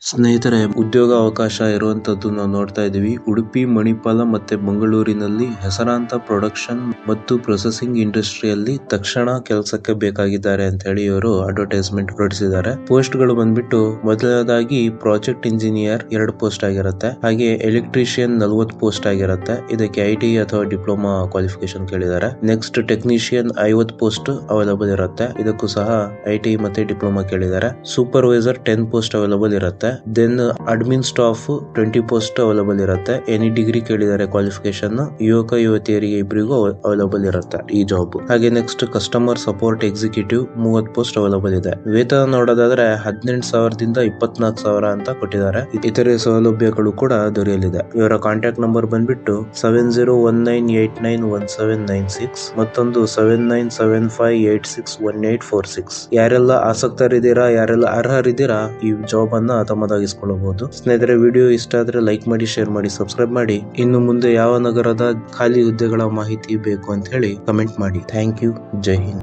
ಸ್ನೇಹಿತರೆ, ಉದ್ಯೋಗ ಅವಕಾಶ ಇರುವಂತದ್ದು ನಾವು ನೋಡ್ತಾ ಇದೀವಿ. ಉಡುಪಿ, ಮಣಿಪಾಲ ಮತ್ತೆ ಮಂಗಳೂರಿನಲ್ಲಿ ಹೆಸರಾಂತ ಪ್ರೊಡಕ್ಷನ್ ಮತ್ತು ಪ್ರೊಸೆಸಿಂಗ್ ಇಂಡಸ್ಟ್ರಿಯಲ್ಲಿ ತಕ್ಷಣ ಕೆಲಸಕ್ಕೆ ಬೇಕಾಗಿದ್ದಾರೆ ಅಂತ ಹೇಳಿ ಇವರು ಅಡ್ವರ್ಟೈಸ್ಮೆಂಟ್ ಹೊರಡಿಸಿದ್ದಾರೆ. ಪೋಸ್ಟ್ ಗಳು ಬಂದ್ಬಿಟ್ಟು ಮೊದಲನೇದಾಗಿ ಪ್ರಾಜೆಕ್ಟ್ ಇಂಜಿನಿಯರ್ 2 ಪೋಸ್ಟ್ ಆಗಿರುತ್ತೆ. ಹಾಗೆ ಎಲೆಕ್ಟ್ರಿಷಿಯನ್ 40 ಪೋಸ್ಟ್ ಆಗಿರುತ್ತೆ. ಇದಕ್ಕೆ ಐಟಿ ಅಥವಾ ಡಿಪ್ಲೊಮಾ ಕ್ವಾಲಿಫಿಕೇಶನ್ ಕೇಳಿದ್ದಾರೆ. ನೆಕ್ಸ್ಟ್ ಟೆಕ್ನಿಷಿಯನ್ 50 ಪೋಸ್ಟ್ ಅವೈಲಬಲ್ ಇರುತ್ತೆ. ಇದಕ್ಕೂ ಸಹ ಐಟಿ ಮತ್ತೆ ಡಿಪ್ಲೊಮಾ ಕೇಳಿದ್ದಾರೆ. ಸೂಪರ್ವೈಸರ್ 10 ಪೋಸ್ಟ್ ಅವೈಲಬಲ್ ಇರುತ್ತೆ. Then admin staff 20 post available ಇರುತ್ತೆ. ಎನಿ ಡಿಗ್ರಿ ಕೇಳಿದ್ದಾರೆ ಕ್ವಾಲಿಫಿಕೇಶನ್. ಯುವಕ ಯುವತಿಯರಿಗೆ ಇಬ್ಬರಿಗೂ ಅವೈಲಬಲ್ ಇರುತ್ತೆ ಈ ಜಾಬ್. ಹಾಗೆ next customer support executive 30 post available ಇದೆ. ವೇತನ ನೋಡೋದಾದ್ರೆ 18,000ದಿಂದ 24,000 ಅಂತ ಕೊಟ್ಟಿದ್ದಾರೆ. ಇತರೆ ಸೌಲಭ್ಯಗಳು ಕೂಡ ದೊರೆಯಲಿದೆ. ಇವರ ಕಾಂಟ್ಯಾಕ್ಟ್ ನಂಬರ್ ಬಂದ್ಬಿಟ್ಟು 7019891796 ಮತ್ತೊಂದು 7975861846. ಯಾರೆಲ್ಲ ಆಸಕ್ತರಿದ್ದೀರಾ, ಯಾರೆಲ್ಲ ಅರ್ಹರಿದ್ದೀರಾ ಈ ಜಾಬ್ ಅನ್ನ ತಮ್ಮದಾಗಿಸಿಕೊಳ್ಳಬಹುದು. ಸ್ನೇಹಿತರೆ, ವಿಡಿಯೋ ಇಷ್ಟ ಆದ್ರೆ ಲೈಕ್ ಮಾಡಿ, ಶೇರ್ ಮಾಡಿ, ಸಬ್ಸ್ಕ್ರೈಬ್ ಮಾಡಿ. ಇನ್ನು ಮುಂದೆ ಯಾವ ನಗರದ ಖಾಲಿ ಹುದ್ದೆಗಳ ಮಾಹಿತಿ ಬೇಕು ಅಂತ ಹೇಳಿ ಕಮೆಂಟ್ ಮಾಡಿ. Thank you. ಜೈ ಹಿಂದ್.